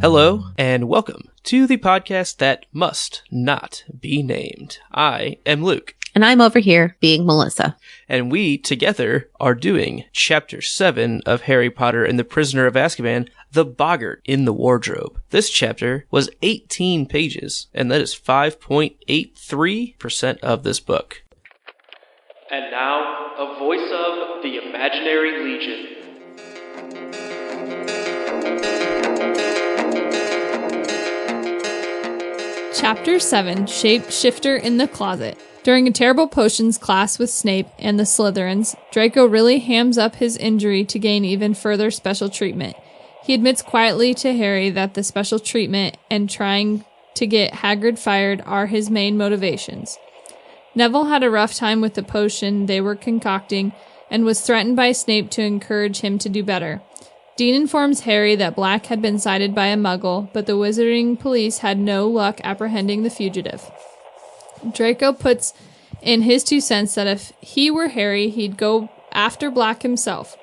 Hello, and welcome to the podcast that must not be named. I am Luke. And I'm over here being Melissa. And we, together, are doing Chapter 7 of Harry Potter and the Prisoner of Azkaban, The Boggart in the Wardrobe. This chapter was 18 pages, and that is 5.83% of this book. And now, a voice of the Imaginary Legion. Chapter 7, Shapeshifter in the Closet. During a terrible potions class with Snape and the Slytherins, Draco really hams up his injury to gain even further special treatment. He admits quietly to Harry that the special treatment and trying to get Hagrid fired are his main motivations. Neville had a rough time with the potion they were concocting and was threatened by Snape to encourage him to do better. Dean informs Harry that Black had been sighted by a Muggle, but the Wizarding police had no luck apprehending the fugitive. Draco puts in his 2 cents that if he were Harry, he'd go after Black himself.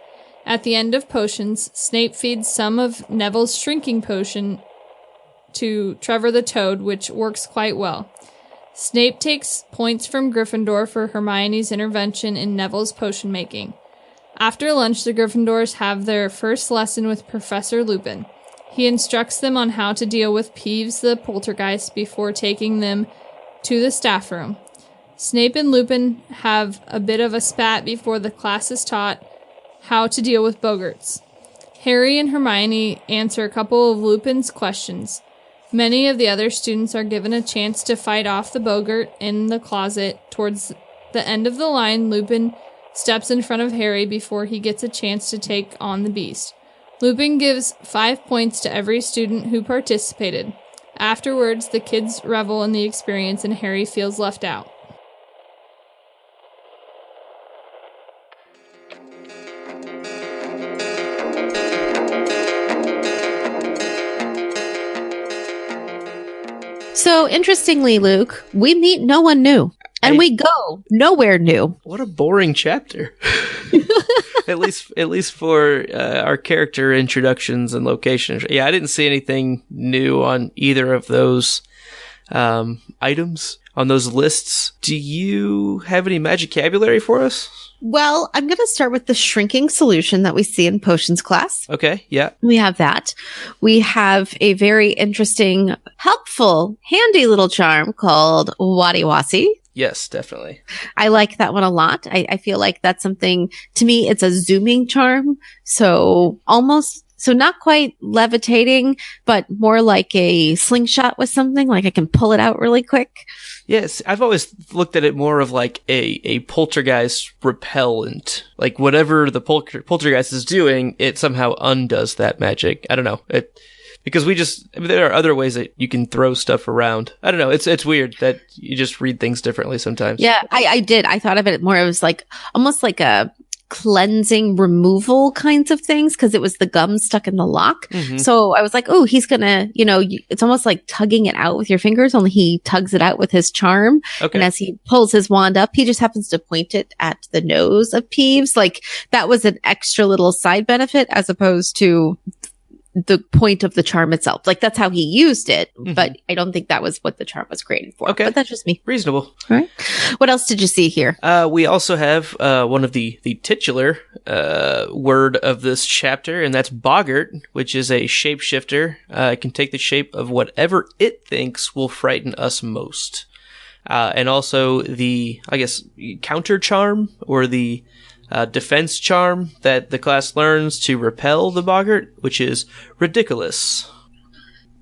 At the end of potions, Snape feeds some of Neville's shrinking potion to Trevor the Toad, which works quite well. Snape takes points from Gryffindor for Hermione's intervention in Neville's potion making. After lunch, the Gryffindors have their first lesson with Professor Lupin. He instructs them on how to deal with Peeves the Poltergeist before taking them to the staff room. Snape and Lupin have a bit of a spat before the class is taught how to deal with Boggarts. Harry and Hermione answer a couple of Lupin's questions. Many of the other students are given a chance to fight off the Boggart in the closet. Towards the end of the line, Lupin steps in front of Harry before he gets a chance to take on the beast. Lupin gives 5 points to every student who participated. Afterwards, the kids revel in the experience and Harry feels left out. So, interestingly, Luke, we meet no one new. And we go nowhere new. What a boring chapter. At least for our character introductions and locations. Yeah, I didn't see anything new on either of those items, on those lists. Do you have any magicabulary for us? Well, I'm going to start with the shrinking solution that we see in Potions class. Okay, yeah. We have that. We have a very interesting, helpful, handy little charm called Wadi-Wasi. Yes, definitely. I like that one a lot. I feel like that's something, to me, it's a zooming charm. So not quite levitating, but more like a slingshot with something, like I can pull it out really quick. Yes, I've always looked at it more of like a poltergeist repellent. Like whatever the poltergeist is doing, it somehow undoes that magic. I don't know. Because there are other ways that you can throw stuff around. I don't know. It's weird that you just read things differently sometimes. Yeah, I did. I thought of it more. It was like almost like a cleansing removal kinds of things because it was the gum stuck in the lock. Mm-hmm. So I was like, oh, he's gonna, it's almost like tugging it out with your fingers, only he tugs it out with his charm. Okay. And as he pulls his wand up, he just happens to point it at the nose of Peeves. Like that was an extra little side benefit as opposed to the point of the charm itself. Like that's how he used it, but I don't think that was what the charm was created for. Okay. But that's just me. Reasonable. All right. What else did you see here? We also have one of the titular word of this chapter, and that's Boggart, which is a shapeshifter. It can take the shape of whatever it thinks will frighten us most. And also the, I guess, counter charm or the defense charm that the class learns to repel the Boggart, which is ridiculous.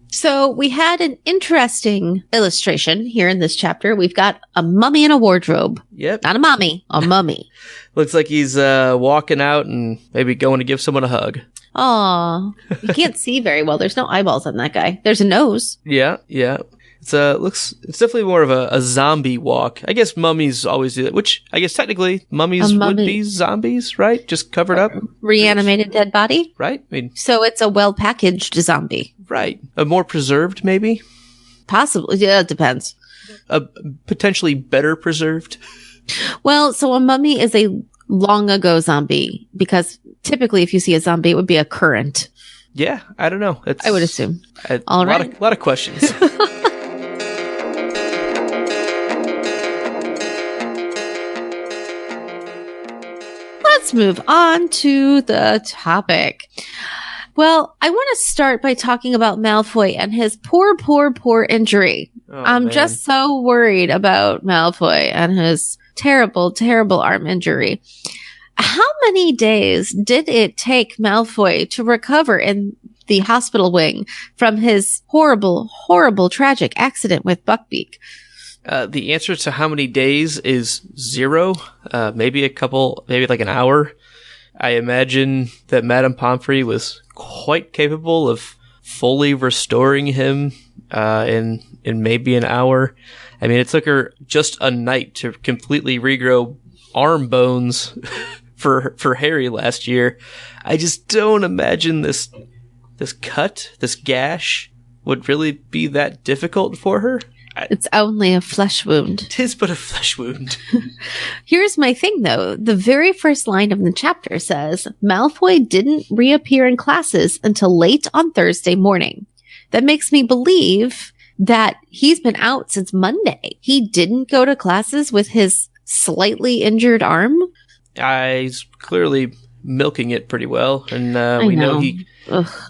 So we had an interesting illustration here in this chapter. We've got a mummy in a wardrobe. Yep. Not a mommy, a mummy. Looks like he's walking out and maybe going to give someone a hug. Aw, you can't see very well. There's no eyeballs on that guy. There's a nose. Yeah. It's definitely more of a zombie walk. I guess mummies always do that, which I guess technically mummies would be zombies, right? Just covered up. Reanimated dead body. Right? I mean, so it's a well-packaged zombie. Right. A more preserved, maybe? Possibly. Yeah, it depends. A potentially better preserved? Well, so a mummy is a long ago zombie because typically if you see a zombie, it would be a current Yeah, I don't know. I would assume. All right. A lot of questions. Let's move on to the topic. Well, I want to start by talking about Malfoy and his poor injury. I'm just so worried about Malfoy and his terrible arm injury. How many days did it take Malfoy to recover in the hospital wing from his horrible, tragic accident with Buckbeak? The answer to how many days is 0. Maybe like an hour. I imagine that Madame Pomfrey was quite capable of fully restoring him in maybe an hour. I mean, it took her just a night to completely regrow arm bones for Harry last year. I just don't imagine this gash would really be that difficult for her. It's only a flesh wound. It is but a flesh wound. Here's my thing, though. The very first line of the chapter says, Malfoy didn't reappear in classes until late on Thursday morning. That makes me believe that he's been out since Monday. He didn't go to classes with his slightly injured arm. He's clearly milking it pretty well, and we know he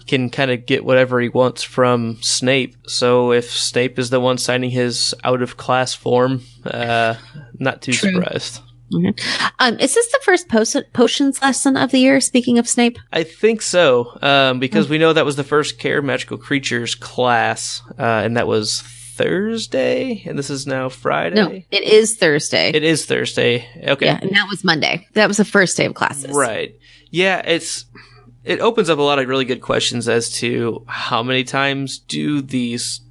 can kind of get whatever he wants from Snape. So if Snape is the one signing his out-of-class form, not too surprised. Mm-hmm. Is this the first potions lesson of the year, speaking of Snape? I think so, because we know that was the first Care Magical Creatures class, and that was Thursday, and this is now Friday? No, it is Thursday. It is Thursday. Okay. Yeah, and that was Monday. That was the first day of classes. Right. Yeah, it opens up a lot of really good questions as to how many times do these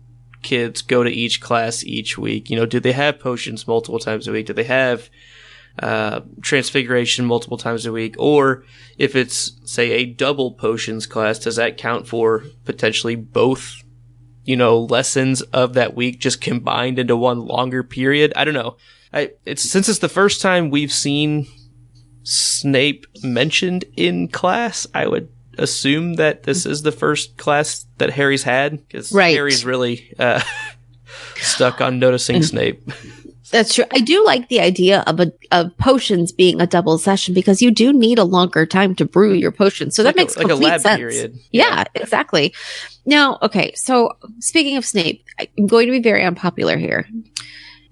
kids go to each class each week? You know, do they have potions multiple times a week? Do they have transfiguration multiple times a week? Or if it's, say, a double potions class, does that count for potentially both, lessons of that week just combined into one longer period? I don't know. Since it's the first time we've seen Snape mentioned in class, I would assume that this is the first class that Harry's had, because Harry's really stuck on noticing Snape. That's true. I do like the idea of potions being a double session, because you do need a longer time to brew your potions. So that makes complete a lab sense. Period. Yeah, exactly. Now, okay. So speaking of Snape, I'm going to be very unpopular here.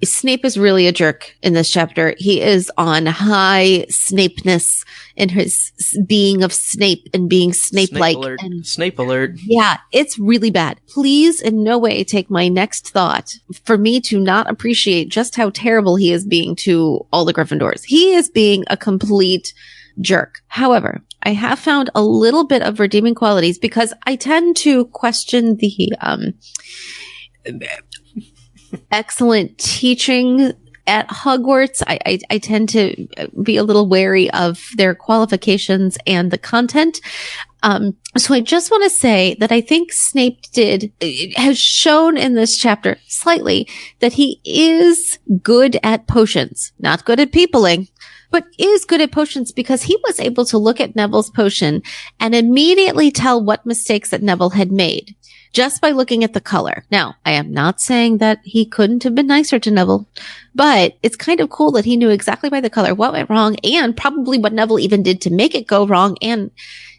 Snape is really a jerk in this chapter. He is on high Snapeness in his being of Snape and being Snape-like. Snape alert. Yeah, it's really bad. Please in no way take my next thought for me to not appreciate just how terrible he is being to all the Gryffindors. He is being a complete jerk. However, I have found a little bit of redeeming qualities, because I tend to question the excellent teaching at Hogwarts. I tend to be a little wary of their qualifications and the content. So I just want to say that I think Snape has shown in this chapter slightly that he is good at potions, not good at peopling, but is good at potions, because he was able to look at Neville's potion and immediately tell what mistakes that Neville had made, just by looking at the color. Now, I am not saying that he couldn't have been nicer to Neville, but it's kind of cool that he knew exactly by the color what went wrong, and probably what Neville even did to make it go wrong. And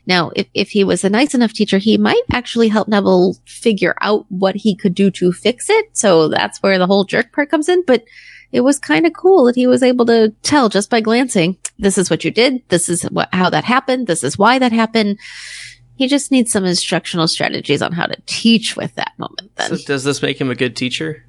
now, if he was a nice enough teacher, he might actually help Neville figure out what he could do to fix it. So that's where the whole jerk part comes in. But it was kind of cool that he was able to tell just by glancing, this is what you did, this is how that happened, this is why that happened. He just needs some instructional strategies on how to teach with that moment then. So does this make him a good teacher?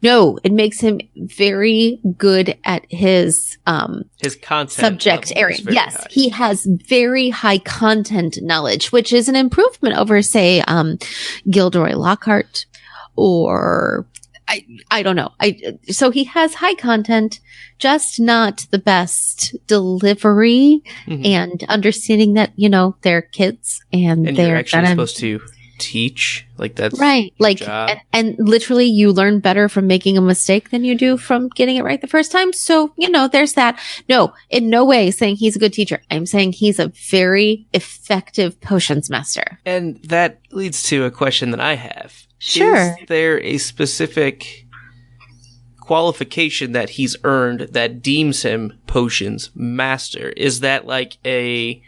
No, it makes him very good at his content subject area. Yes, high. He has very high content knowledge, which is an improvement over, say, Gilderoy Lockhart, or I don't know. So he has high content, just not the best delivery and understanding that, they're kids and they're you're actually supposed to teach. Like, that's right. your Like, job. and literally you learn better from making a mistake than you do from getting it right the first time. So, there's that. No, in no way saying he's a good teacher. I'm saying he's a very effective potions master. And that leads to a question that I have. Sure. Is there a specific qualification that he's earned that deems him potions master? Is that like an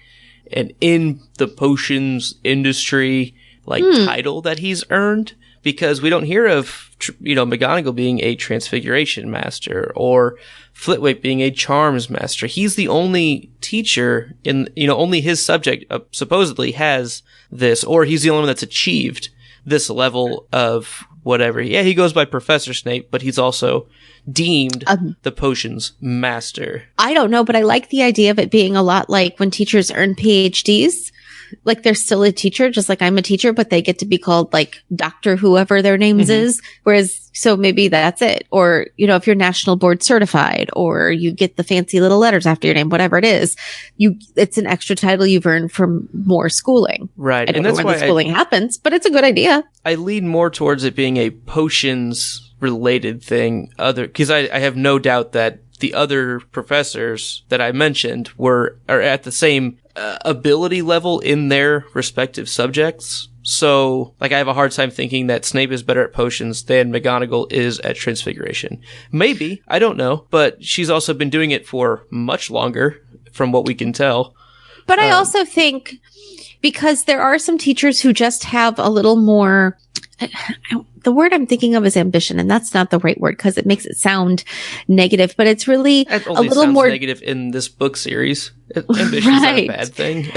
in the potions industry title that he's earned? Because we don't hear of McGonagall being a transfiguration master or Flitwick being a charms master. He's the only teacher only his subject supposedly has this, or he's the only one that's achieved this level of whatever. Yeah, he goes by Professor Snape, but he's also deemed the potions master. I don't know, but I like the idea of it being a lot like when teachers earn PhDs. Like, they're still a teacher, just like I'm a teacher, but they get to be called like Dr. whoever their names is. Whereas, so maybe that's it. Or, if you're national board certified, or you get the fancy little letters after your name, whatever it is, it's an extra title you've earned from more schooling. Right. I don't And know that's when why the schooling happens, but it's a good idea. I lean more towards it being a potions related thing, because I have no doubt that the other professors that I mentioned are at the same ability level in their respective subjects. So, I have a hard time thinking that Snape is better at potions than McGonagall is at transfiguration. Maybe, I don't know, but she's also been doing it for much longer, from what we can tell. But I also think, because there are some teachers who just have a little more, the word I'm thinking of is ambition, and that's not the right word because it makes it sound negative, but it's really It a only little sounds more negative in this book series. Ambition's not a Right. bad thing.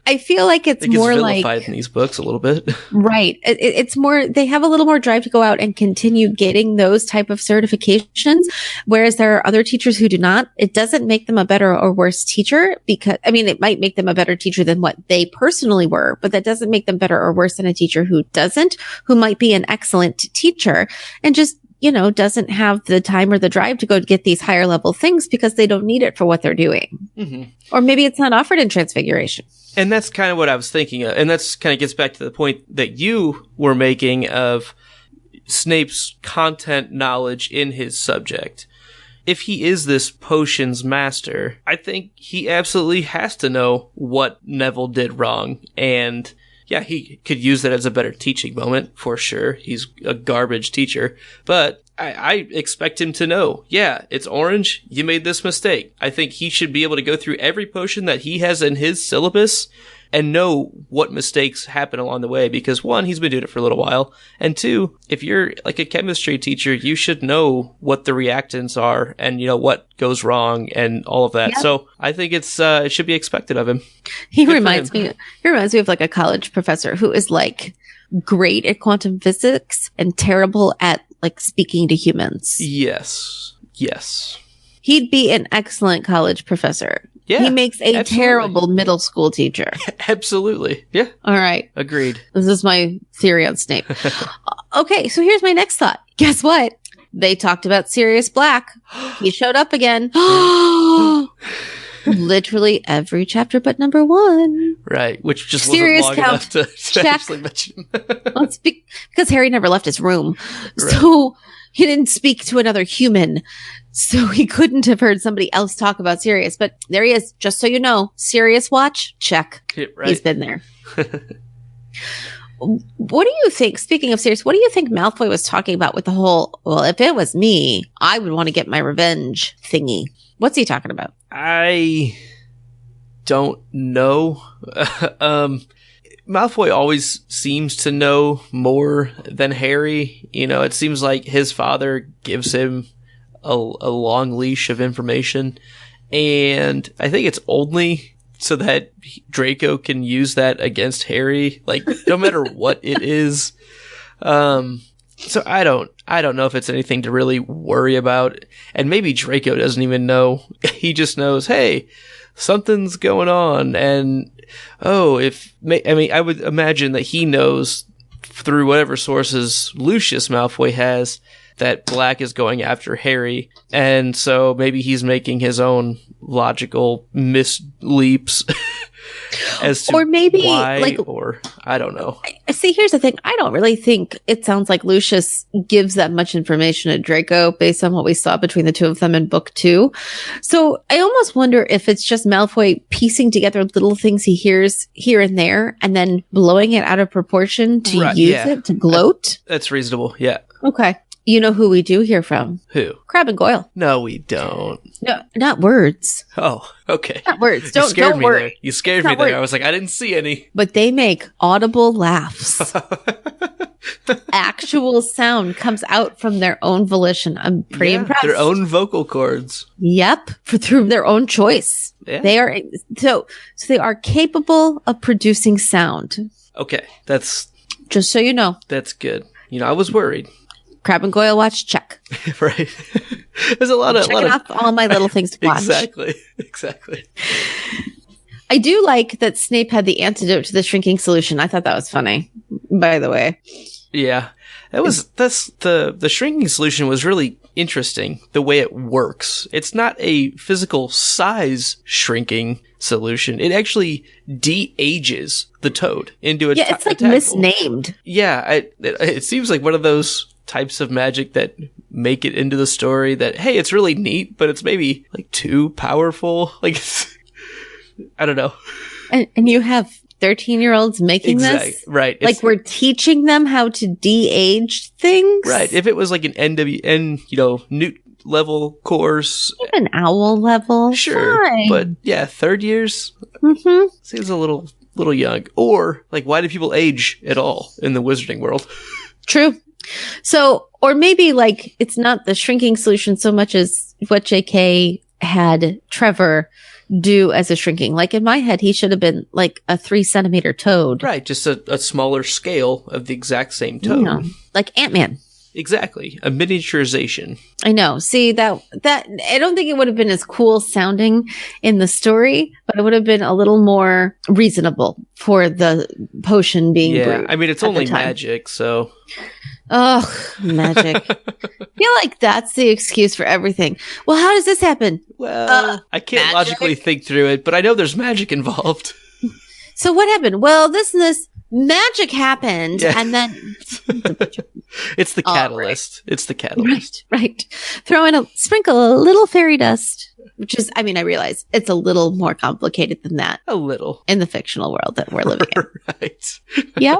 I feel like it's It gets more vilified like, in these books a little bit. right. It's more, they have a little more drive to go out and continue getting those type of certifications. Whereas there are other teachers who do not. It doesn't make them a better or worse teacher because, it might make them a better teacher than what they personally were, but that doesn't make them better or worse than a teacher who doesn't, who might be an excellent teacher and just, doesn't have the time or the drive to go get these higher level things because they don't need it for what they're doing. Mm-hmm. Or maybe it's not offered in Transfiguration. And that's kind of what I was thinking of. And that's kind of gets back to the point that you were making of Snape's content knowledge in his subject. If he is this potions master, I think he absolutely has to know what Neville did wrong. And yeah, he could use that as a better teaching moment, for sure. He's a garbage teacher. But I expect him to know, yeah, it's orange, you made this mistake. I think he should be able to go through every potion that he has in his syllabus and know what mistakes happen along the way. Because one, he's been doing it for a little while. And two, if you're like a chemistry teacher, you should know what the reactants are and, what goes wrong and all of that. Yep. So I think it should be expected of him. He reminds me of like a college professor who is like great at quantum physics and terrible at like speaking to humans. Yes. He'd be an excellent college professor. Yeah, he makes a terrible middle school teacher. Absolutely. Yeah. All right. Agreed. This is my theory on Snape. Okay, so here's my next thought. Guess what? They talked about Sirius Black. He showed up again. Literally every chapter but number 1. Right, which just Sirius wasn't long enough to actually mention him. Well, it's because Harry never left his room. Right. So he didn't speak to another human. So he couldn't have heard somebody else talk about Sirius. But there he is. Just so you know, Sirius watch, check. Yeah, right. He's been there. What do you think, speaking of Sirius, what do you think Malfoy was talking about with the whole, well, if it was me, I would want to get my revenge thingy? What's he talking about? I don't know. Malfoy always seems to know more than Harry. It seems like his father gives him a long leash of information. And I think it's only so that Draco can use that against Harry, like, no matter what it is. So I don't know if it's anything to really worry about. And maybe Draco doesn't even know. He just knows, hey, something's going on. And, I would imagine that he knows through whatever sources Lucius Malfoy has that Black is going after Harry. And so maybe he's making his own logical misleaps as to Or maybe, why, like- or I don't know. See, here's the thing. I don't really think it sounds like Lucius gives that much information to Draco based on what we saw between the two of them in book 2. So I almost wonder if it's just Malfoy piecing together little things he hears here and there and then blowing it out of proportion to Right, use yeah. it to gloat. That's reasonable. Yeah. Okay. You know who we do hear from? Who? Crabbe and Goyle. No, we don't. No, not words. Oh, okay. Not words. You Don't scared me worry. there. You scared It's me not there. words. I was like, I didn't see any. But they make audible laughs. Actual sound comes out from their own volition. I'm pretty Yeah, impressed. their own vocal cords. Yep, through their own choice. Yeah. They are so they are capable of producing sound. Okay, that's Just so you know, good. You know, I was worried. Crabbe and Goyle watch, check. Right. There's a lot of Checking off all my little things to watch. Exactly. I do like that Snape had the antidote to the shrinking solution. I thought that was funny, by the way. Yeah. The shrinking solution was really interesting, the way it works. It's not a physical size shrinking solution. It actually de-ages the toad into a Yeah, it's like tadpole. misnamed. Yeah, it seems like one of those types of magic that make it into the story that, hey, it's really neat, but it's maybe like too powerful. Like, I don't know. And you have 13-year-olds making this? Right. Like we're teaching them how to de-age things? Right. If it was like an NWN, Newt level course, An owl level? sure. Fine. But yeah, third years Mm-hmm. seems a little young. Or like, why do people age at all in the wizarding world? True. So, or maybe like it's not the shrinking solution so much as what JK had Trevor do as a shrinking. Like in my head, he should have been like a 3-centimeter toad. Right. Just a smaller scale of the exact same toad. You know, like Ant-Man. Exactly. A miniaturization. I know. See that I don't think it would have been as cool sounding in the story, but it would have been a little more reasonable for the potion being brewed. I mean, it's at the only time. magic, so. Oh, magic. I feel like that's the excuse for everything. Well, how does this happen? Well, I can't magic? logically think through it, but I know there's magic involved. So what happened? Well, this and this magic happened, Yeah. and then It's the All catalyst. It's the catalyst. right. Throw in sprinkle a little fairy dust, which is, I mean, I realize it's a little more complicated than that A little. in the fictional world that we're living in. Right. Yep.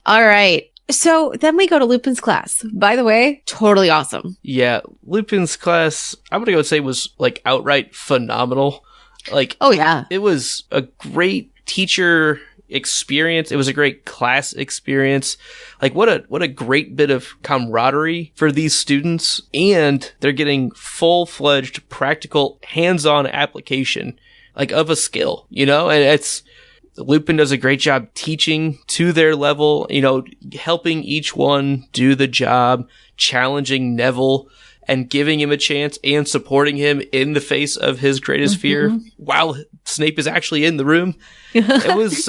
All right. So then we go to Lupin's Class. By the way, totally awesome. Yeah, Lupin's Class, I'm gonna go say was like outright phenomenal. Like, Oh yeah. it was a great teacher experience. It was a great class experience. Like, what a great bit of camaraderie for these students, and they're getting full-fledged practical hands-on application like of a skill, and Lupin does a great job teaching to their level, helping each one do the job, challenging Neville and giving him a chance and supporting him in the face of his greatest fear while Snape is actually in the room. It was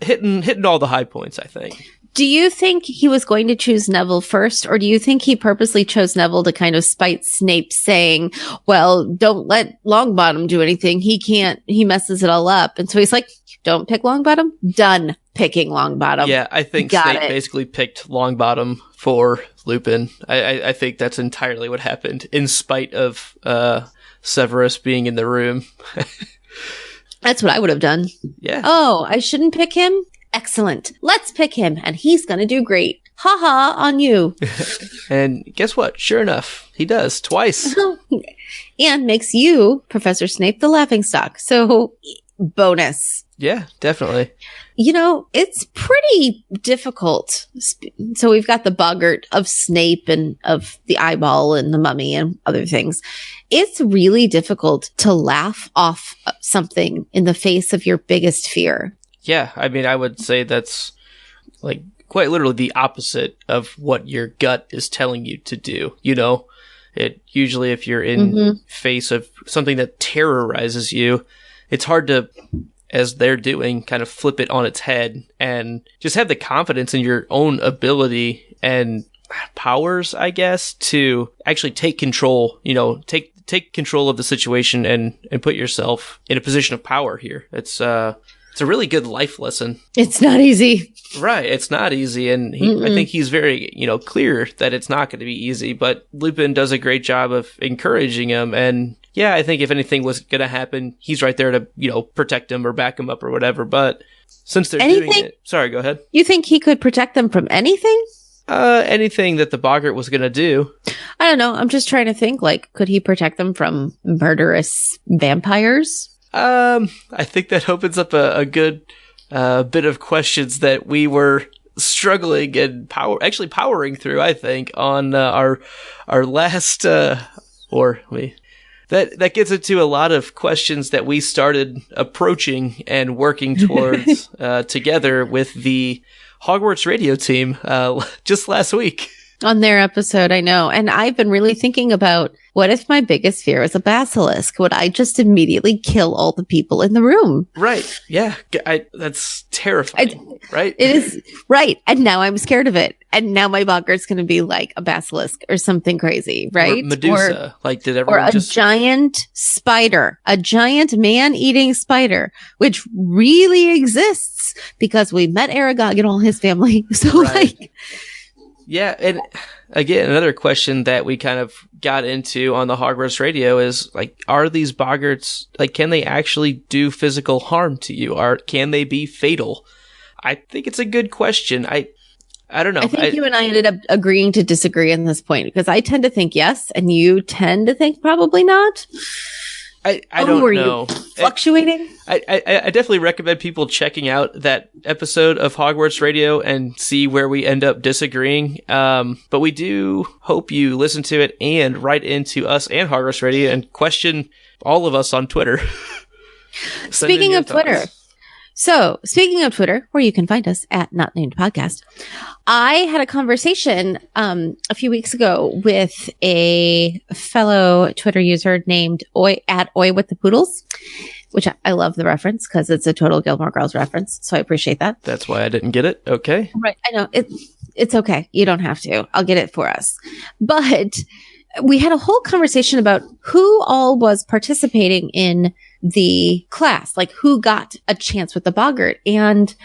hitting all the high points, I think. Do you think he was going to choose Neville first, or do you think he purposely chose Neville to kind of spite Snape, saying, well, don't let Longbottom do anything. He messes it all up. And so he's like, don't pick Longbottom? Done picking Longbottom. Yeah, I think Got Snape it. basically picked Longbottom for Lupin. I think that's entirely what happened, in spite of Severus being in the room. That's what I would have done. Yeah. Oh, I shouldn't pick him? Excellent. Let's pick him, and he's going to do great. Ha ha on you. And guess what? Sure enough, he does twice. And makes you, Professor Snape, the laughingstock. So, bonus. Yeah, definitely. It's pretty difficult. So we've got the Boggart of Snape and of the eyeball and the mummy and other things. It's really difficult to laugh off something in the face of your biggest fear. Yeah, I mean, I would say that's like quite literally the opposite of what your gut is telling you to do. It usually, if you're in face of something that terrorizes you, it's hard to, as they're doing, kind of flip it on its head and just have the confidence in your own ability and powers, I guess, to actually take control, take take control of the situation and put yourself in a position of power here. It's a really good life lesson. It's not easy. Right. It's not easy. And I think he's very, clear that it's not going to be easy, but Lupin does a great job of encouraging him. And yeah, I think if anything was going to happen, he's right there to, protect him or back him up or whatever. But since they're doing it, sorry, go ahead. You think he could protect them from anything? Anything that the Boggart was going to do. I don't know. I'm just trying to think, could he protect them from murderous vampires? I think that opens up a good bit of questions that we were struggling and powering through, I think, on our last that gets into a lot of questions that we started approaching and working towards together with the Hogwarts radio team just last week. On their episode, I know. And I've been really thinking about, what if my biggest fear is a basilisk? Would I just immediately kill all the people in the room? Right. Yeah. That's terrifying. Right? It is. Right. And now I'm scared of it. And now my Boggart's going to be like a basilisk or something crazy, right? Or Medusa. Did everyone or a giant spider, a giant man-eating spider, which really exists because we met Aragog and all his family. So right. Yeah, and again, another question that we kind of got into on the Hogwarts radio is, are these Boggarts, can they actually do physical harm to you? Can they be fatal? I think it's a good question. I don't know. I think you and I ended up agreeing to disagree on this point, because I tend to think yes, and you tend to think probably not. I don't were know. You fluctuating? I definitely recommend people checking out that episode of Hogwarts Radio and see where we end up disagreeing. But we do hope you listen to it and write into us and Hogwarts Radio and question all of us on Twitter. Speaking of Twitter. So, speaking of Twitter, where you can find us at Not Named Podcast, I had a conversation a few weeks ago with a fellow Twitter user named Oi with the Poodles, which I love the reference because it's a total Gilmore Girls reference. So I appreciate that. That's why I didn't get it. Okay. Right. I know. It's okay. You don't have to. I'll get it for us. But we had a whole conversation about who all was participating in the class, who got a chance with the Boggart. And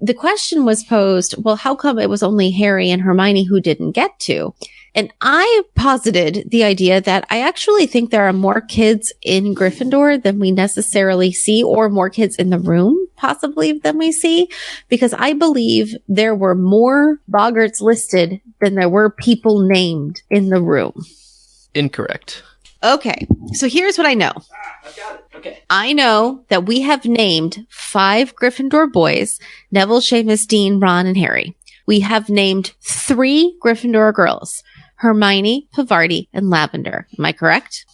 the question was posed, well, how come it was only Harry and Hermione who didn't get to? And I posited the idea that I actually think there are more kids in Gryffindor than we necessarily see, or more kids in the room possibly than we see, because I believe there were more Boggarts listed than there were people named in the room. Incorrect. Okay, so here's what I know. I've got it. Okay. I know that we have named 5 Gryffindor boys: Neville, Seamus, Dean, Ron, and Harry. We have named 3 Gryffindor girls: Hermione, Pavarti, and Lavender. Am I correct?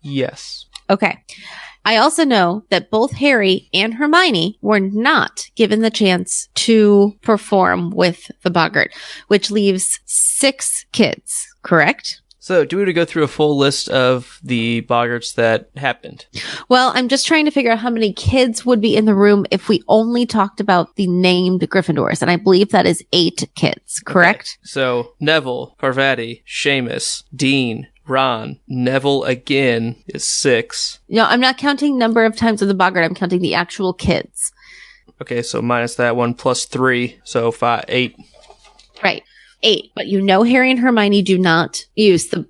Yes. Okay. I also know that both Harry and Hermione were not given the chance to perform with the Boggart, which leaves 6 kids, correct? So, do we want to go through a full list of the Boggarts that happened? Well, I'm just trying to figure out how many kids would be in the room if we only talked about the named Gryffindors. And I believe that is 8 kids, correct? Okay. So, Neville, Parvati, Seamus, Dean, Ron, Neville again is 6. No, I'm not counting number of times with the Boggart. I'm counting the actual kids. Okay, so minus that one plus 3, so 8. Right. 8, but Harry and Hermione do not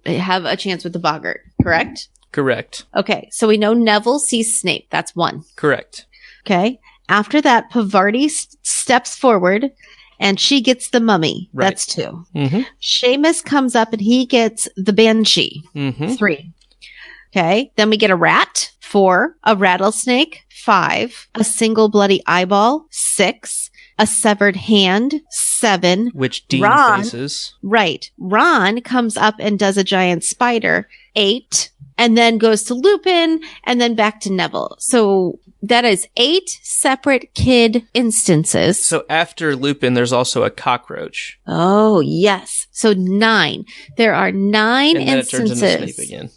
have a chance with the Boggart, correct? Correct. Okay, so we know Neville sees Snape. That's 1. Correct. Okay. After that, Pavarti steps forward and she gets the mummy. Right. That's 2. Mm-hmm. Seamus comes up and he gets the banshee. Mm-hmm. 3. Okay. Then we get a rat. 4. A rattlesnake. 5. A single bloody eyeball. 6. A severed hand. 7. Which Dean faces. Right. Ron comes up and does a giant spider. 8. And then goes to Lupin and then back to Neville. So that is 8 separate kid instances. So after Lupin, there's also a cockroach. Oh, yes. So 9. There are 9 and then instances. It turns into Snape again.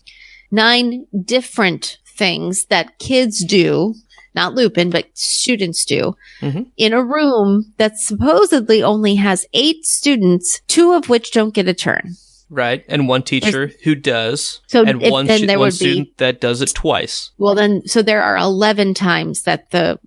9 different things that kids do. Not Lupin, but students do, in a room that supposedly only has 8 students, 2 of which don't get a turn. Right. And one teacher who does. So and one student that does it twice. Well, then, so there are 11 times that the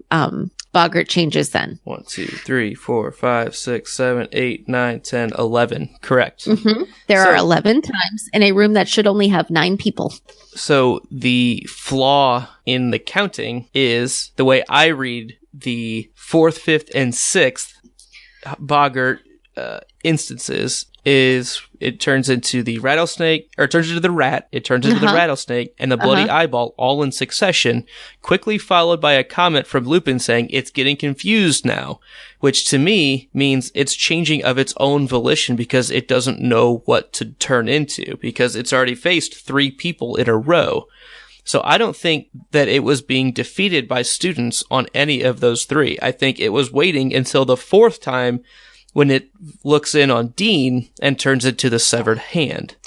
Boggart changes then. 1, 2, 3, 4, 5, 6, 7, 8, 9, 10, 11. Correct. Mm-hmm. There are 11 times in a room that should only have 9 people. So the flaw in the counting is the way I read the 4th, 5th, and 6th Boggart instances is it turns into the rattlesnake, or it turns into the rat, it turns into the rattlesnake, and the bloody eyeball all in succession, quickly followed by a comment from Lupin saying, "It's getting confused now," which to me means it's changing of its own volition because it doesn't know what to turn into, because it's already faced 3 people in a row. So I don't think that it was being defeated by students on any of those 3. I think it was waiting until the 4th time when it looks in on Dean and turns it to the severed hand.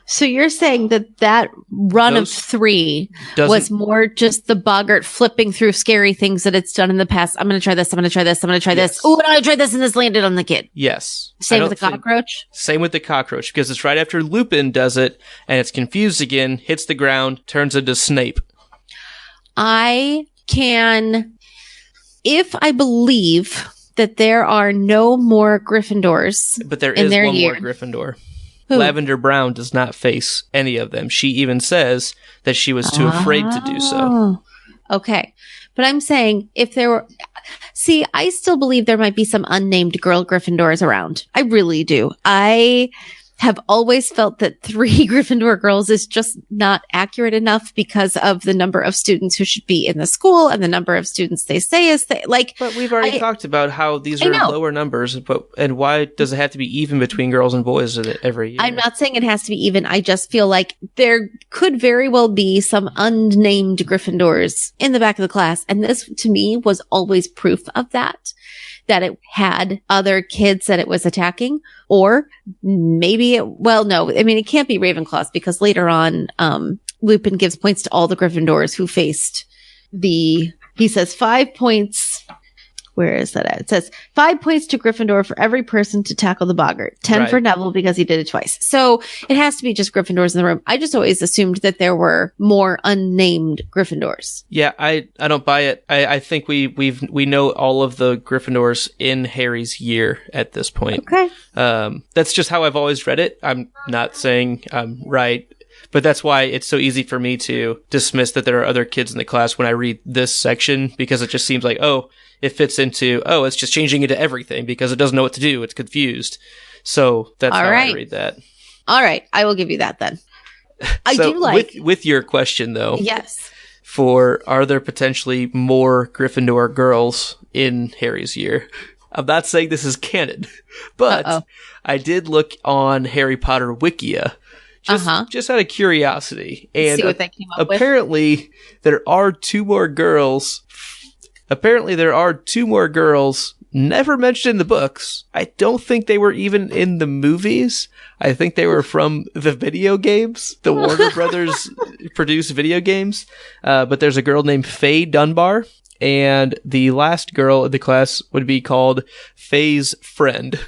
So you're saying that run of 3 was more just the Boggart flipping through scary things that it's done in the past. I'm going to try this. I'm going to try this. I'm going to try this. Oh, and I tried this and this landed on the kid. Yes. Same with the cockroach? Same with the cockroach, because it's right after Lupin does it and it's confused again, hits the ground, turns into Snape. If I believe that there are no more Gryffindors. But there is one more Gryffindor. Who? Lavender Brown does not face any of them. She even says that she was too afraid to do so. Okay. But I'm saying if there were... See, I still believe there might be some unnamed girl Gryffindors around. I really do. I have always felt that 3 Gryffindor girls is just not accurate enough because of the number of students who should be in the school and the number of students they say is like. But we've already talked about how these are lower numbers, and why does it have to be even between girls and boys every year? I'm not saying it has to be even. I just feel like there could very well be some unnamed Gryffindors in the back of the class, and this to me was always proof of that it had other kids that it was attacking, or maybe it can't be Ravenclaws, because later on, Lupin gives points to all the Gryffindors who faced he says 5 points. Where is that at? It says 5 points to Gryffindor for every person to tackle the Boggart. 10 for Neville because he did it twice. So it has to be just Gryffindors in the room. I just always assumed that there were more unnamed Gryffindors. Yeah, I don't buy it. I think we know all of the Gryffindors in Harry's year at this point. Okay. That's just how I've always read it. I'm not saying I'm right, but that's why it's so easy for me to dismiss that there are other kids in the class when I read this section, because it just seems like, it fits into, it's just changing into everything because it doesn't know what to do. It's confused. So that's how I read that. All right. I will give you that then. I do like... With your question, though. Yes. Are there potentially more Gryffindor girls in Harry's year? I'm not saying this is canon, but I did look on Harry Potter Wikia just out of curiosity. And see what they came up apparently there are 2 more girls. Apparently there are 2 more girls never mentioned in the books. I don't think they were even in the movies. I think they were from the video games. The Warner Brothers produced video games. But there's a girl named Faye Dunbar. And the last girl in the class would be called Faye's friend.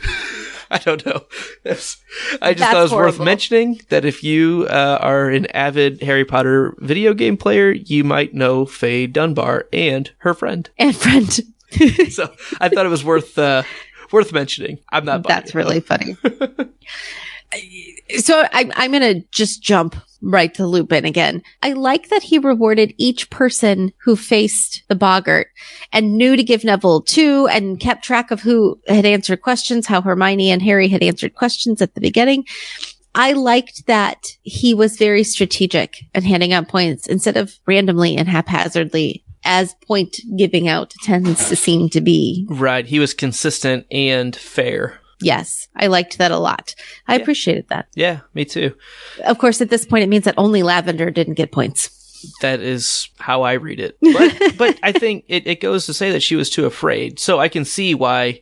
I don't know. I just thought it was worth mentioning that if you are an avid Harry Potter video game player, you might know Faye Dunbar and her friend. So I thought it was worth mentioning. I'm not buying That's really funny. So I'm going to just jump right to Lupin again. I like that he rewarded each person who faced the Boggart and knew to give Neville 2 and kept track of who had answered questions, how Hermione and Harry had answered questions at the beginning. I liked that he was very strategic and handing out points instead of randomly and haphazardly, as point giving out tends to seem to be. Right. He was consistent and fair. Yes, I liked that a lot. I appreciated that. Yeah, me too. Of course, at this point, it means that only Lavender didn't get points. That is how I read it. But I think it goes to say that she was too afraid. So I can see why,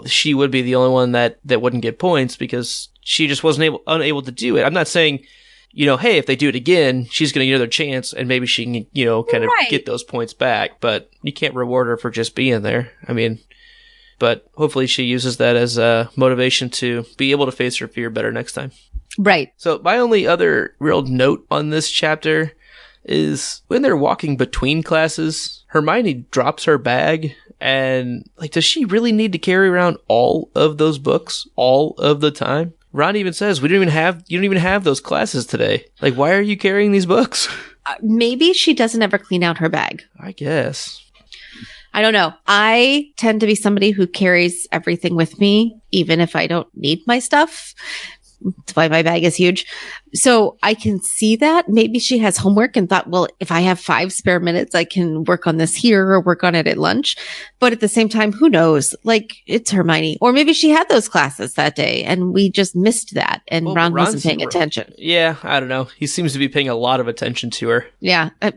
she would be the only one that wouldn't get points, because she just wasn't unable to do it. I'm not saying, hey, if they do it again, she's going to get another chance and maybe she can, kind of get those points back. But you can't reward her for just being there. I mean... But hopefully she uses that as a motivation to be able to face her fear better next time. Right. So my only other real note on this chapter is when they're walking between classes, Hermione drops her bag, and like, does she really need to carry around all of those books all of the time? Ron even says, you don't even have those classes today. Like, why are you carrying these books? Maybe she doesn't ever clean out her bag. I guess. I don't know. I tend to be somebody who carries everything with me, even if I don't need my stuff. That's why my bag is huge. So I can see that. Maybe she has homework and thought, well, if I have 5 spare minutes, I can work on this here or work on it at lunch. But at the same time, who knows? Like, it's Hermione. Or maybe she had those classes that day and we just missed that and Ron wasn't paying attention. Yeah, I don't know. He seems to be paying a lot of attention to her. Yeah. I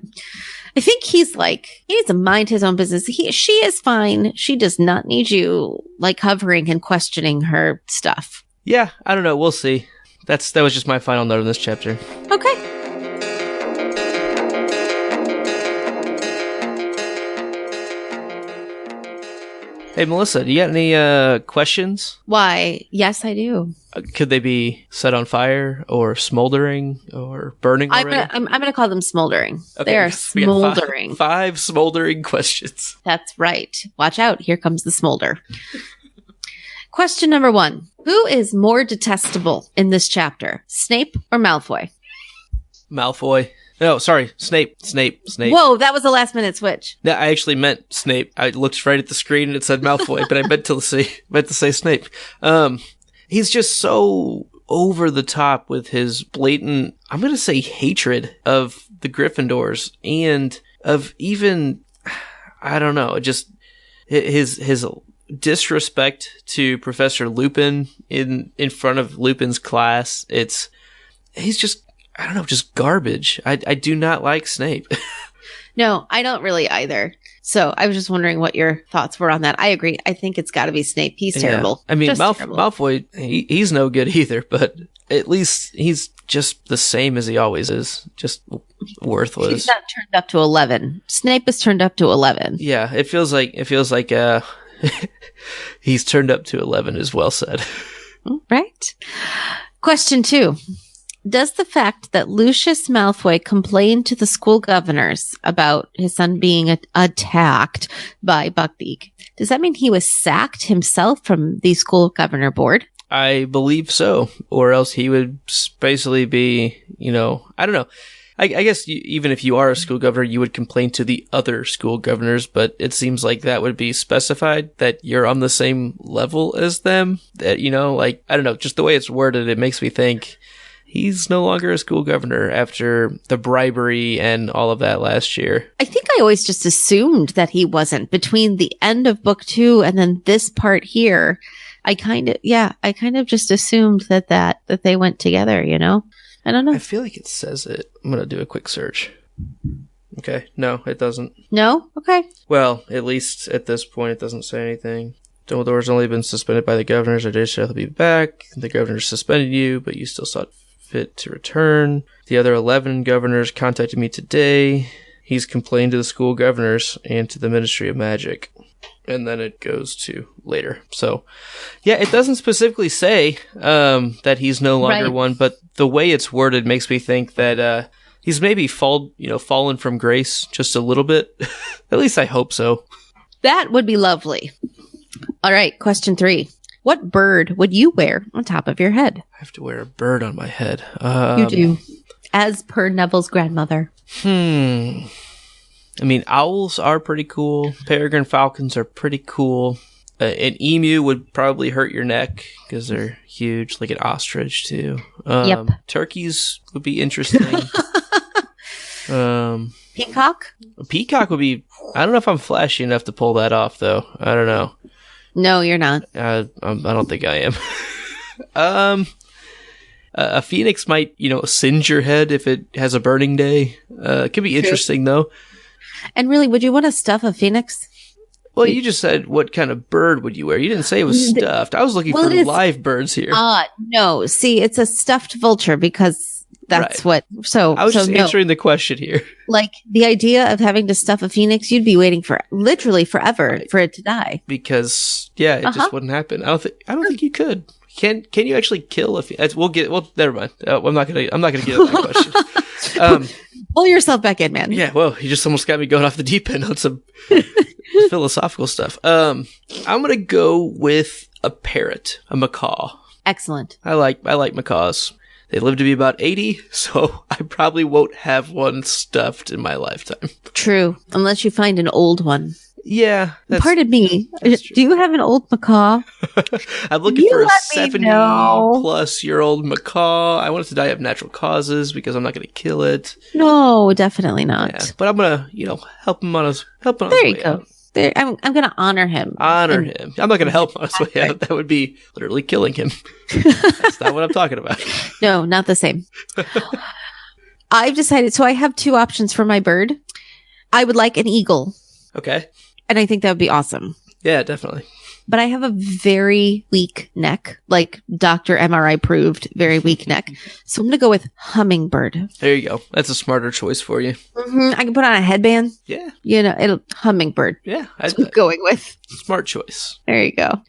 think he's like, he needs to mind his own business. She is fine. She does not need you like hovering and questioning her stuff. Yeah, I don't know. We'll see. That was just my final note on this chapter. Okay. Hey, Melissa, do you got any questions? Why? Yes, I do. Could they be set on fire or smoldering or burning already? I'm going to call them smoldering. Okay, they are smoldering. Five smoldering questions. That's right. Watch out. Here comes the smolder. Question number 1. Who is more detestable in this chapter? Snape or Malfoy? Malfoy. No, sorry. Snape. Whoa, that was a last minute switch. No, I actually meant Snape. I looked right at the screen and it said Malfoy, but I meant to say Snape. He's just so over the top with his blatant, I'm going to say, hatred of the Gryffindors and of even, I don't know, just his disrespect to Professor Lupin in front of Lupin's class. He's just, I don't know, just garbage. I do not like Snape. No, I don't really either. So I was just wondering what your thoughts were on that. I agree. I think it's got to be Snape. He's terrible. I mean, terrible. Malfoy, he's no good either, but at least he's just the same as he always is. Just worthless. He's not turned up to 11. Snape is turned up to 11. Yeah, it feels like he's turned up to 11 is well said. Right. Question 2. Does the fact that Lucius Malfoy complained to the school governors about his son being attacked by Buckbeak, does that mean he was sacked himself from the school governor board? I believe so. Or else he would basically be, I don't know. I guess even if you are a school governor, you would complain to the other school governors, but it seems like that would be specified that you're on the same level as them. That, I don't know, just the way it's worded, it makes me think he's no longer a school governor after the bribery and all of that last year. I think I always just assumed that he wasn't. Between the end of book 2 and then this part here, I kind of just assumed that they went together, I don't know. I feel like it says it. I'm going to do a quick search. Okay. No, it doesn't. No? Okay. Well, at least at this point, it doesn't say anything. Dumbledore's only been suspended by the governors. I did shall be back. The governor suspended you, but you still saw fit to return. The other 11 governors contacted me today. He's complained to the school governors and to the Ministry of Magic. And then it goes to later. So, yeah, it doesn't specifically say that he's no longer one, but the way it's worded makes me think that he's maybe fallen from grace just a little bit. At least I hope so. That would be lovely. All right, question 3. What bird would you wear on top of your head? I have to wear a bird on my head. You do. As per Neville's grandmother. I mean, owls are pretty cool. Peregrine falcons are pretty cool. An emu would probably hurt your neck because they're huge, like an ostrich too. Yep. Turkeys would be interesting. Peacock? A peacock would be... I don't know if I'm flashy enough to pull that off, though. I don't know. No, you're not. I don't think I am. A phoenix might, singe your head if it has a burning day. It could be interesting, though. And really, would you want to stuff a phoenix? Well, you just said, what kind of bird would you wear? You didn't say it was stuffed. I was looking for live birds here. No. See, it's a stuffed vulture because that's right. So I was just answering the question here. Like the idea of having to stuff a phoenix, you'd be waiting for literally forever for it to die. Because, it just wouldn't happen. I don't think you could. Can you actually kill if never mind. I'm not gonna get into that question. Pull yourself back in, man. Yeah, well, you just almost got me going off the deep end on some philosophical stuff. I'm gonna go with a parrot, a macaw. Excellent. I like macaws. They live to be about 80, so I probably won't have one stuffed in my lifetime. True, unless you find an old one. Yeah. Pardon me. Do you have an old macaw? I'm looking for a 70-plus-year-old macaw. I want it to die of natural causes because I'm not going to kill it. No, definitely not. Yeah, but I'm going to, help him on his there way you go. out. There, I'm going to honor him. Honor him. I'm not going to help him on his way out. That would be literally killing him. That's not what I'm talking about. No, not the same. I've decided. So I have two options for my bird. I would like an eagle. Okay. And I think that would be awesome. Yeah, definitely. But I have a very weak neck, like Dr. MRI proved, very weak neck. So I'm going to go with hummingbird. There you go. That's a smarter choice for you. Mm-hmm. I can put on a headband. Yeah. It'll hummingbird. Yeah. That's what I'm going with. Smart choice. There you go.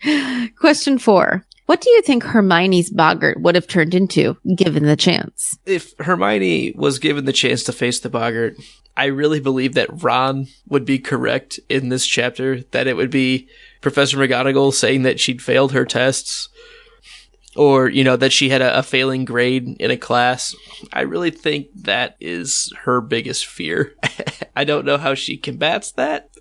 Question 4. What do you think Hermione's Boggart would have turned into, given the chance? If Hermione was given the chance to face the Boggart, I really believe that Ron would be correct in this chapter, that it would be Professor McGonagall saying that she'd failed her tests, or, that she had a failing grade in a class. I really think that is her biggest fear. I don't know how she combats that,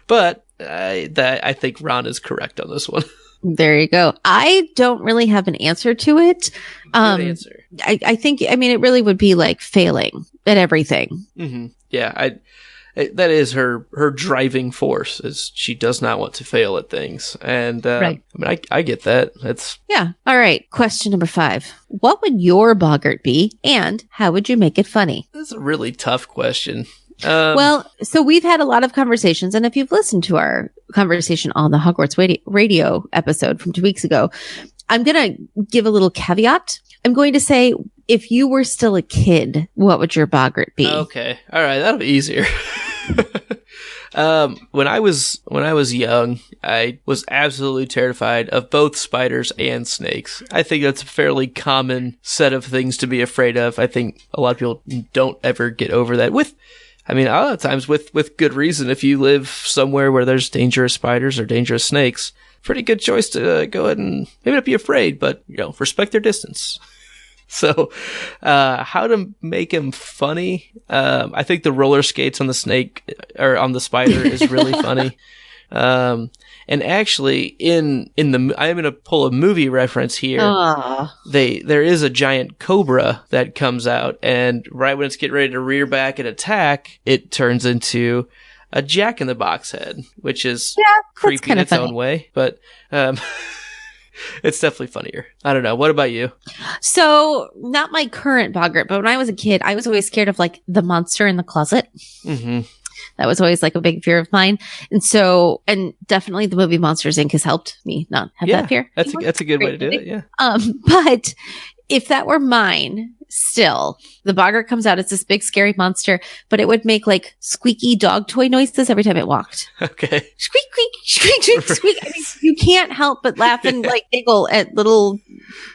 but I think Ron is correct on this one. There you go. I don't really have an answer to it. Good answer. I think, it really would be like failing at everything. Mm-hmm. Yeah, that is her driving force, is she does not want to fail at things. And right. I get that. That's yeah. All right. Question number 5. What would your Boggart be, and how would you make it funny? That's a really tough question. Well, so we've had a lot of conversations, and if you've listened to our conversation on the Hogwarts radio episode from 2 weeks ago, I'm going to give a little caveat. I'm going to say, if you were still a kid, what would your Boggart be? Okay. All right. That'll be easier. When I was young, I was absolutely terrified of both spiders and snakes. I think that's a fairly common set of things to be afraid of. I think a lot of people don't ever get over that a lot of times with good reason. If you live somewhere where there's dangerous spiders or dangerous snakes, pretty good choice to go ahead and maybe not be afraid, but, respect their distance. So, how to make him funny? I think the roller skates on the snake or on the spider is really funny. And actually, I'm going to pull a movie reference here. There is a giant cobra that comes out, and right when it's getting ready to rear back and attack, it turns into a Jack-in-the-Box head, which is creepy in its own way, but it's definitely funnier. I don't know. What about you? So, not my current Boggart, but when I was a kid, I was always scared of like the monster in the closet. Mm-hmm. That was always like a big fear of mine. And definitely the movie Monsters, Inc. has helped me not have that fear. That's a good way to do it. Yeah. But if that were mine, still, the Boggart comes out. It's this big scary monster, but it would make like squeaky dog toy noises every time it walked. Okay. Squeak, squeak, squeak, squeak, squeak. You can't help but laugh and like giggle at little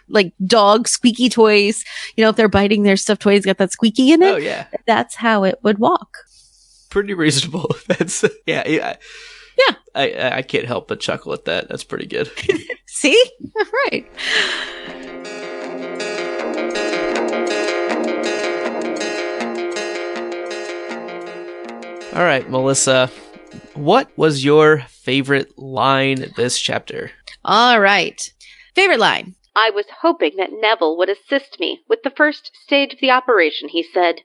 like dog squeaky toys. If they're biting their stuffed toys, got that squeaky in it. Oh yeah. That's how it would walk. Pretty reasonable. That's yeah. I can't help but chuckle at that. That's pretty good. See? All right. All right, Melissa. What was your favorite line this chapter? All right. Favorite line. I was hoping that Neville would assist me with the first stage of the operation, he said,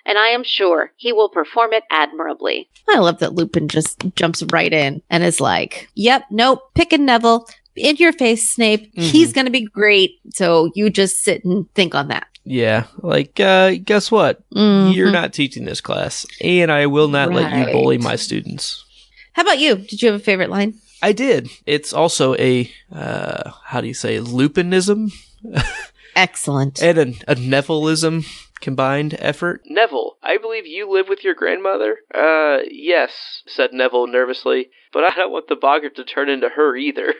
and I am sure he will perform it admirably. I love that Lupin just jumps right in and is like, yep, nope, picking Neville. In your face, Snape. Mm-hmm. He's going to be great. So you just sit and think on that. Yeah. Like, guess what? Mm-hmm. You're not teaching this class, and I will not let you bully my students. How about you? Did you have a favorite line? I did. It's also a, Lupinism? Excellent. And a Nevileism combined effort. Neville, I believe you live with your grandmother? Yes, said Neville nervously, but I don't want the Boggart to turn into her either.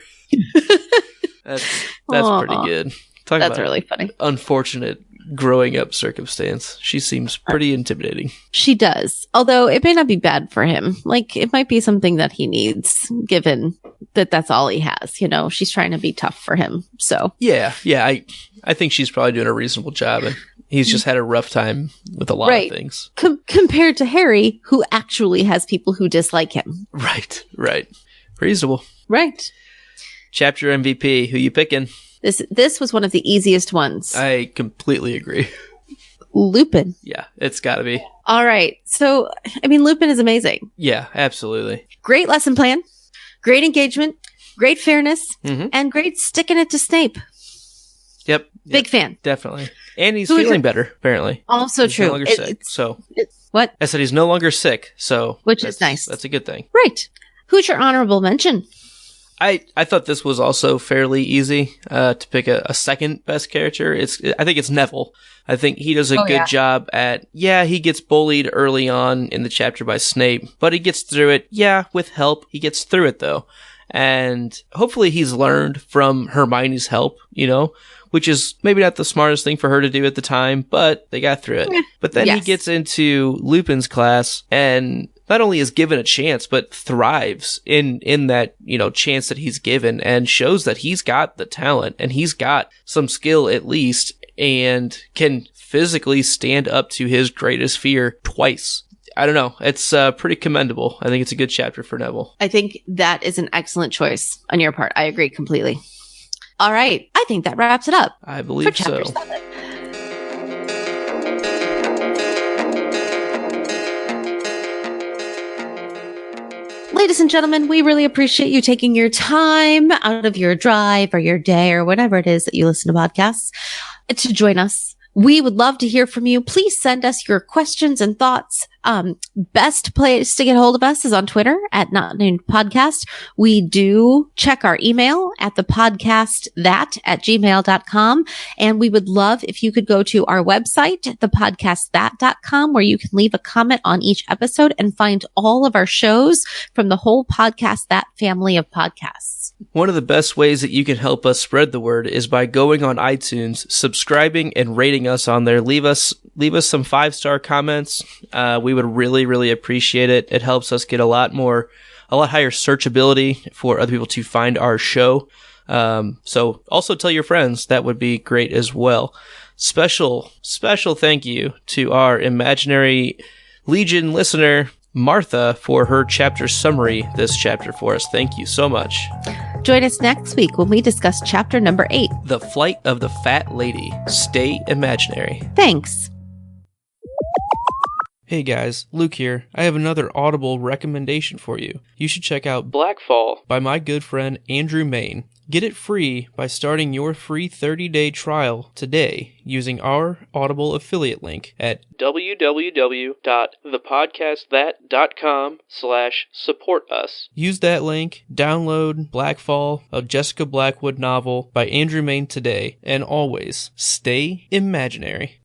That's Aw, pretty good. Talk That's about really funny. unfortunate growing up circumstance. She seems pretty intimidating. She does. Although it may not be bad for him. Like, it might be something that he needs, given that that's all he has. You know, she's trying to be tough for him. So, Yeah. I think she's probably doing a reasonable job, and he's just had a rough time with a lot Right. of things. compared to Harry, who actually has people who dislike him. Right. Reasonable. Right. Chapter MVP, who you picking? This was one of the easiest ones. I completely agree. Lupin. Yeah, it's gotta be. All right. So, I mean, Lupin is amazing. Yeah, absolutely. Great lesson plan, great engagement, great fairness, Mhm. and great sticking it to Snape. Yep. Big fan. Definitely. And he's Who is feeling your- better, apparently. Also He's true. no longer sick. So What? I said he's no longer sick, so Which is that's- nice. That's a good thing. Right. Who's your honorable mention? I thought this was also fairly easy to pick a second best character. I think it's Neville. I think he does a good job at, he gets bullied early on in the chapter by Snape, but he gets through it. Yeah, with help, he gets through it though. And hopefully he's learned from Hermione's help, which is maybe not the smartest thing for her to do at the time, but they got through it. But then he gets into Lupin's class and not only is given a chance, but thrives in that, chance that he's given, and shows that he's got the talent and he's got some skill at least, and can physically stand up to his greatest fear twice. I don't know. It's pretty commendable. I think it's a good chapter for Neville. I think that is an excellent choice on your part. I agree completely. All right. I think that wraps it up I for believe chapter so. 7. Ladies and gentlemen, we really appreciate you taking your time out of your drive or your day or whatever it is that you listen to podcasts to join us. We would love to hear from you. Please send us your questions and thoughts. Best place to get hold of us is on Twitter at Not Named Podcast. We do check our email at thepodcastthat@gmail.com. And we would love if you could go to our website, thepodcastthat.com, where you can leave a comment on each episode and find all of our shows from the whole Podcast That family of podcasts. One of the best ways that you can help us spread the word is by going on iTunes, subscribing, and rating us on there. Leave us some 5-star comments. We would really, really appreciate it. It helps us get a lot higher searchability for other people to find our show. So also tell your friends. That would be great as well. Special thank you to our imaginary Legion listener, Martha, for her chapter summary this chapter for us. Thank you so much. Join us next week when we discuss chapter number 8. The Flight of the Fat Lady. Stay imaginary. Thanks. Hey guys, Luke here. I have another Audible recommendation for you. You should check out Blackfall by my good friend Andrew Main. Get it free by starting your free 30-day trial today using our Audible affiliate link at www.thepodcastthat.com/supportus. Use that link, download Blackfall, a Jessica Blackwood novel by Andrew Main today, and always stay imaginary.